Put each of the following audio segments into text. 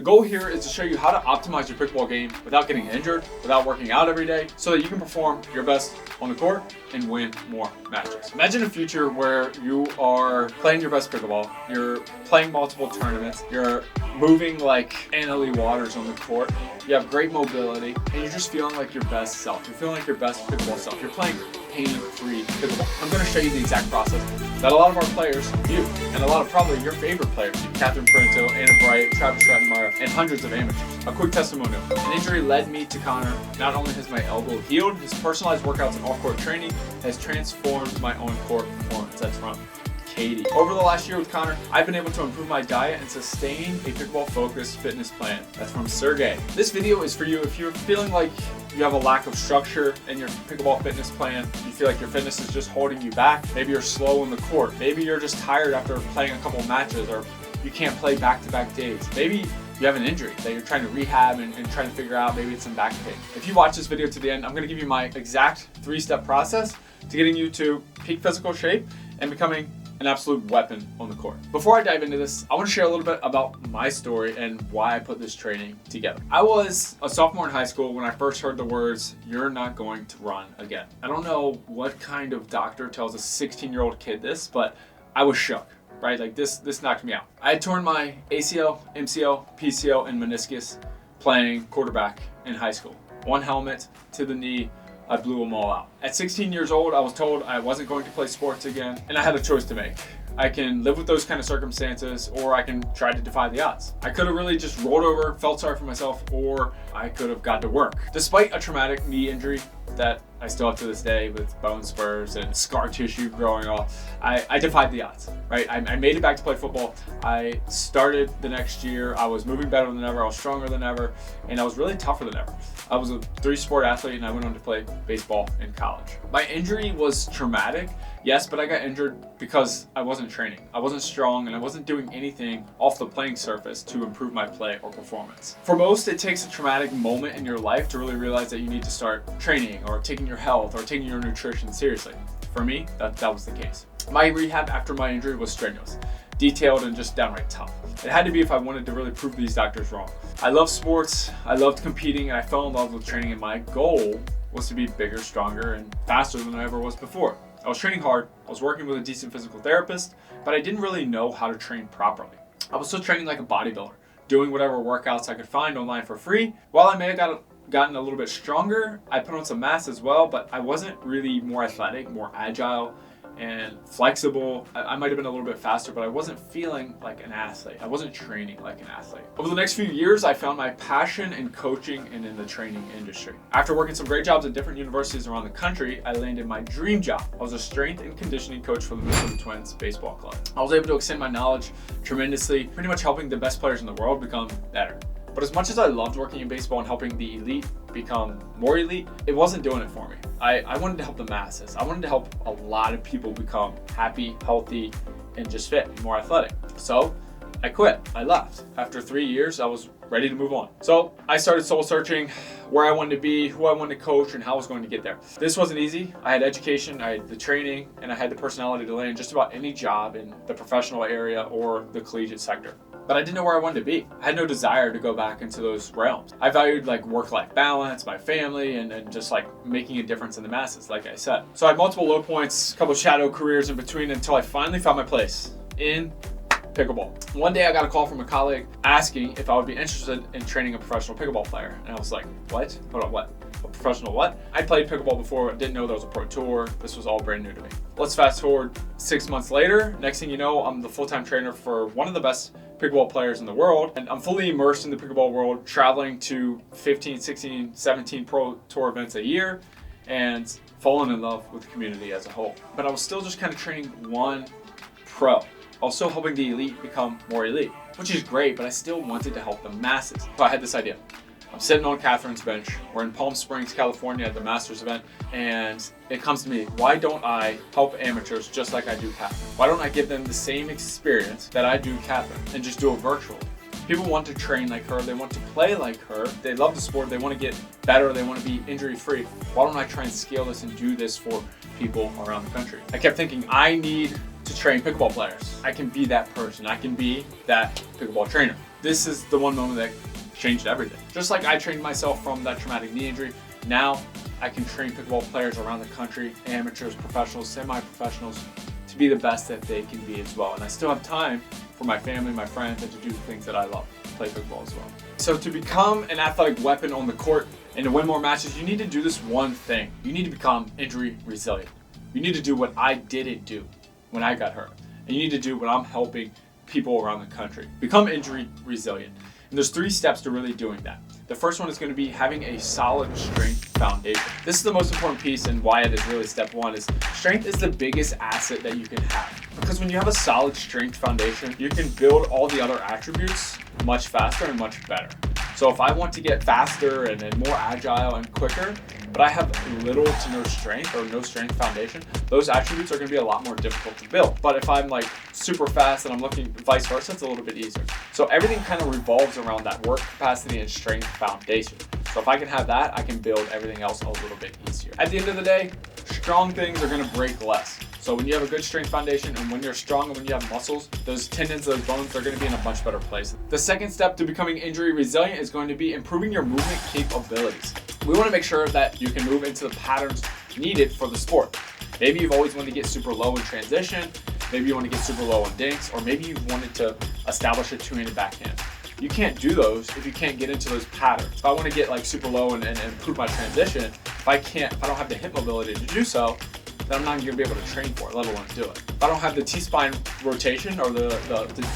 The goal here is to show you how to optimize your pickleball game without getting injured, without working out every day, so that you can perform your best on the court and win more matches. Imagine a future where you are playing your best pickleball, you're playing multiple tournaments, you're moving like Annalie Waters on the court, you have great mobility, and you're just feeling like your best self. You're feeling like your best pickleball self. You're playing pain-free pickleball. I'm going to show you the exact process that a lot of our players use, and a lot of probably your favorite players, Catherine Printo, Anna Bright, Travis Rattenmeyer, and hundreds of amateurs. A quick testimonial. An injury led me to Connor. Not only has my elbow healed, his personalized workouts and off-court training has transformed my on-court performance. That's from Katie. Over the last year with Connor, I've been able to improve my diet and sustain a pickleball-focused fitness plan. That's from Sergey. This video is for you if you're feeling like you have a lack of structure in your pickleball fitness plan. You feel like your fitness is just holding you back. Maybe you're slow on the court. Maybe you're just tired after playing a couple matches, or you can't play back-to-back days. Maybe you have an injury that you're trying to rehab and trying to figure out. Maybe it's some back pain. If you watch this video to the end, I'm going to give you my exact 3-step process to getting you to peak physical shape and becoming an absolute weapon on the court. Before I dive into this, I want to share a little bit about my story and why I put this training together. I was a sophomore in high school when I first heard the words, "You're not going to run again." I don't know what kind of doctor tells a 16-year-old kid this, but I was shook, right? Like this knocked me out. I had torn my ACL, MCL, PCL, and meniscus playing quarterback in high school. One helmet to the knee, I blew them all out. At 16 years old, I was told I wasn't going to play sports again, and I had a choice to make. I can live with those kind of circumstances, or I can try to defy the odds. I could have really just rolled over, felt sorry for myself, or I could have got to work. Despite a traumatic knee injury that I still have to this day with bone spurs and scar tissue growing off, I defied the odds, right? I made it back to play football. I started the next year. I was moving better than ever. I was stronger than ever, and I was really tougher than ever. I was a 3-sport athlete, and I went on to play baseball in college. My injury was traumatic, yes, but I got injured because I wasn't training. I wasn't strong, and I wasn't doing anything off the playing surface to improve my play or performance. For most, it takes a traumatic moment in your life to really realize that you need to start training or taking your health or taking your nutrition seriously. For me, that was the case. My rehab after my injury was strenuous, detailed, and just downright tough. It had to be if I wanted to really prove these doctors wrong. I love sports, I loved competing, and I fell in love with training, and my goal was to be bigger, stronger, and faster than I ever was before. I was training hard, I was working with a decent physical therapist, but I didn't really know how to train properly. I was still training like a bodybuilder, doing whatever workouts I could find online for free. While I may have gotten a little bit stronger, I put on some mass as well, but I wasn't really more athletic, more agile, and flexible. I might have been a little bit faster, but I wasn't feeling like an athlete. I wasn't training like an athlete. Over the next few years, I found my passion in coaching and in the training industry. After working some great jobs at different universities around the country, I landed my dream job. I was a strength and conditioning coach for the Minnesota Twins baseball club. I was able to extend my knowledge tremendously, pretty much helping the best players in the world become better. But as much as I loved working in baseball and helping the elite become more elite, it wasn't doing it for me. I wanted to help the masses. I wanted to help a lot of people become happy, healthy, and just fit, and more athletic. So I quit. I left. After 3 years, I was ready to move on. So I started soul searching where I wanted to be, who I wanted to coach, and how I was going to get there. This wasn't easy. I had education, I had the training, and I had the personality to land just about any job in the professional area or the collegiate sector. But I didn't know where I wanted to be. I had no desire to go back into those realms. I valued like work-life balance, my family, and just like making a difference in the masses, like I said. So I had multiple low points, a couple shadow careers in between, until I finally found my place in pickleball. One day I got a call from a colleague asking if I would be interested in training a professional pickleball player. And I was like, what? Hold on, what? A professional what? I played pickleball before, didn't know there was a pro tour. This was all brand new to me. Let's fast forward 6 months later. Next thing you know, I'm the full-time trainer for one of the best pickleball players in the world. And I'm fully immersed in the pickleball world, traveling to 15, 16, 17 pro tour events a year and falling in love with the community as a whole. But I was still just kind of training one pro. I was still helping the elite become more elite, which is great, but I still wanted to help the masses. So I had this idea. I'm sitting on Catherine's bench. We're in Palm Springs, California at the Masters event, and it comes to me, why don't I help amateurs just like I do Catherine? Why don't I give them the same experience that I do Catherine and just do it virtually? People want to train like her, they want to play like her, they love the sport, they want to get better, they want to be injury-free. Why don't I try and scale this and do this for people around the country? I kept thinking, I need to train pickleball players. I can be that person. I can be that pickleball trainer. this is the one moment that changed everything. Just like I trained myself from that traumatic knee injury, now I can train pickleball players around the country, amateurs, professionals, semi-professionals, to be the best that they can be as well. And I still have time for my family, my friends, and to do the things that I love, play pickleball as well. So to become an athletic weapon on the court and to win more matches, you need to do this one thing. You need to become injury resilient. You need to do what I didn't do when I got hurt. And you need to do what I'm helping people around the country. Become injury resilient. And there's 3 steps to really doing that. The first one is going to be having a solid strength foundation. This is the most important piece, and why it is really step 1 is strength is the biggest asset that you can have. Because when you have a solid strength foundation, you can build all the other attributes much faster and much better. So if I want to get faster and more agile and quicker, but I have little to no strength or no strength foundation, those attributes are going to be a lot more difficult to build. But if I'm like super fast and I'm looking vice versa, it's a little bit easier. So everything kind of revolves around that work capacity and strength foundation. So if I can have that, I can build everything else a little bit easier. At the end of the day, strong things are going to break less. So when you have a good strength foundation and when you're strong and when you have muscles, those tendons, those bones, they're going to be in a much better place. The second step to becoming injury resilient is going to be improving your movement capabilities. We want to make sure that you can move into the patterns needed for the sport. Maybe you've always wanted to get super low in transition, maybe you want to get super low on dinks, or maybe you've wanted to establish a two-handed backhand. You can't do those if you can't get into those patterns. If I want to get like super low and improve my transition, if I don't have the hip mobility to do so, then I'm not going to be able to train for it, let alone do it. If I don't have the T-spine rotation or the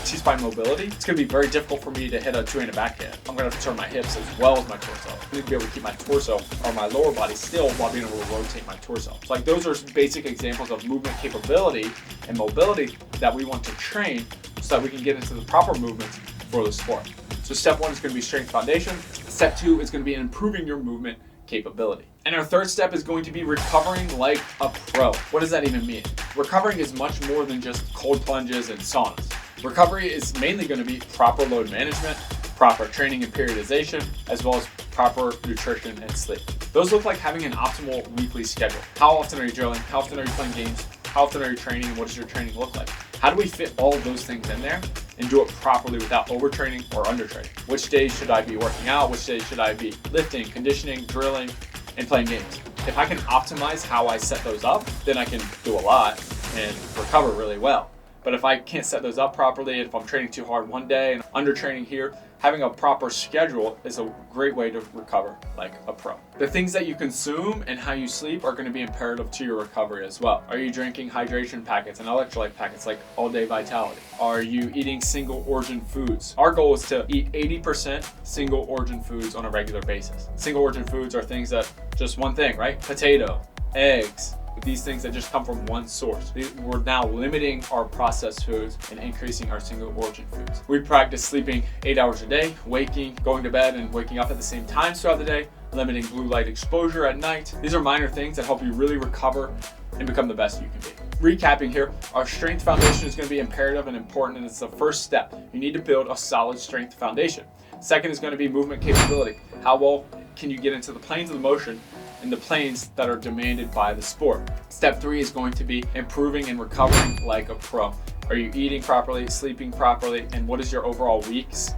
T-spine mobility, it's going to be very difficult for me to hit a two-handed backhand. I'm going to have to turn my hips as well as my torso. I need to be able to keep my torso or my lower body still while being able to rotate my torso. So like those are basic examples of movement capability and mobility that we want to train so that we can get into the proper movements for the sport. So step 1 is going to be strength foundation. Step 2 is going to be improving your movement capability. And our third step is going to be recovering like a pro. What does that even mean? Recovering is much more than just cold plunges and saunas. Recovery is mainly going to be proper load management, proper training and periodization, as well as proper nutrition and sleep. Those look like having an optimal weekly schedule. How often are you drilling? How often are you playing games? How often are you training? And what does your training look like? How do we fit all of those things in there and do it properly without overtraining or undertraining? Which days should I be working out? Which days should I be lifting, conditioning, drilling, and playing games? If I can optimize how I set those up, then I can do a lot and recover really well. But if I can't set those up properly, if I'm training too hard one day and undertraining here, having a proper schedule is a great way to recover like a pro. The things that you consume and how you sleep are going to be imperative to your recovery as well. Are you drinking hydration packets and electrolyte packets like All Day Vitality? Are you eating single origin foods? Our goal is to eat 80% single origin foods on a regular basis. Single origin foods are things that just one thing, right? Potato, eggs, these things that just come from one source. We're now limiting our processed foods and increasing our single origin foods. We practice sleeping 8 hours a day, waking, going to bed and waking up at the same time throughout the day, limiting blue light exposure at night. These are minor things that help you really recover and become the best you can be. Recapping here, our strength foundation is going to be imperative and important, and it's the first step. You need to build a solid strength foundation. Second is going to be movement capability. How well can you get into the planes of the motion and the planes that are demanded by the sport? Step 3 is going to be improving and recovering like a pro. Are you eating properly, sleeping properly, and what is your overall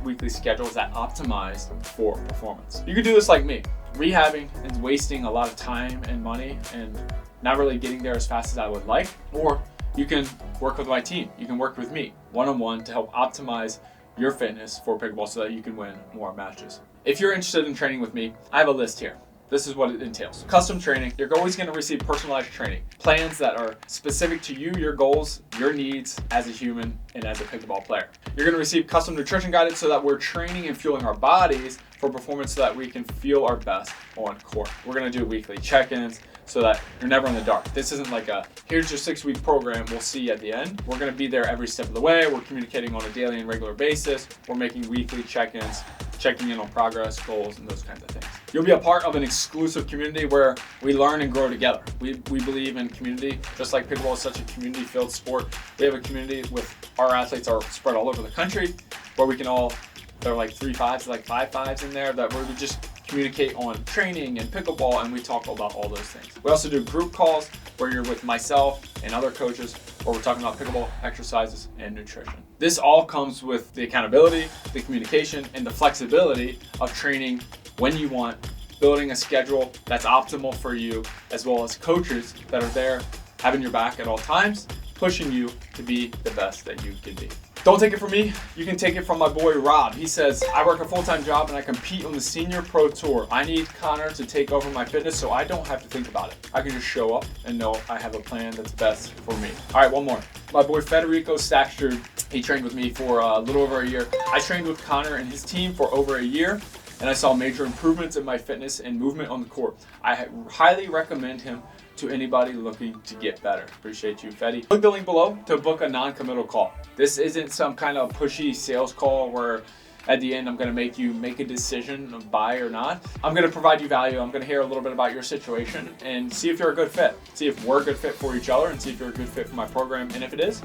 weekly schedule? Is that optimized for performance? You can do this like me, rehabbing and wasting a lot of time and money and not really getting there as fast as I would like, or you can work with my team. You can work with me one-on-one to help optimize your fitness for pickleball so that you can win more matches. If you're interested in training with me, I have a list here. This is what it entails. Custom training. You're always going to receive personalized training. Plans that are specific to you, your goals, your needs as a human and as a pickleball player. You're going to receive custom nutrition guidance so that we're training and fueling our bodies for performance so that we can feel our best on court. We're going to do weekly check-ins so that you're never in the dark. This isn't like a, here's your 6-week program, we'll see you at the end. We're going to be there every step of the way. We're communicating on a daily and regular basis. We're making weekly check-ins, checking in on progress, goals, and those kinds of things. You'll be a part of an exclusive community where we learn and grow together. We believe in community. Just like pickleball is such a community-filled sport, we have a community with our athletes are spread all over the country where we can all, there are like 3 5s, like 5 5s in there that where we just communicate on training and pickleball, and we talk about all those things. We also do group calls where you're with myself and other coaches where we're talking about pickleball, exercises, and nutrition. This all comes with the accountability, the communication, and the flexibility of training when you want, building a schedule that's optimal for you, as well as coaches that are there having your back at all times, pushing you to be the best that you can be. Don't take it from me, you can take it from my boy Rob. He says, I work a full-time job and I compete on the Senior Pro Tour. I need Connor to take over my fitness so I don't have to think about it. I can just show up and know I have a plan that's best for me. All right, one more. My boy Federico Stackster, he trained with me for a little over a year. I trained with Connor and his team for over a year, and I saw major improvements in my fitness and movement on the court. I highly recommend him to anybody looking to get better. Appreciate you, Fetty. Click the link below to book a non-committal call. This isn't some kind of pushy sales call where at the end I'm gonna make you make a decision of buy or not. I'm gonna provide you value. I'm gonna hear a little bit about your situation and see if you're a good fit. See if we're a good fit for each other and see if you're a good fit for my program. And if it is,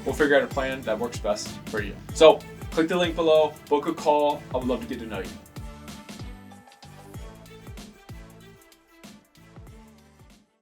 we'll figure out a plan that works best for you. So click the link below, book a call. I would love to get to know you.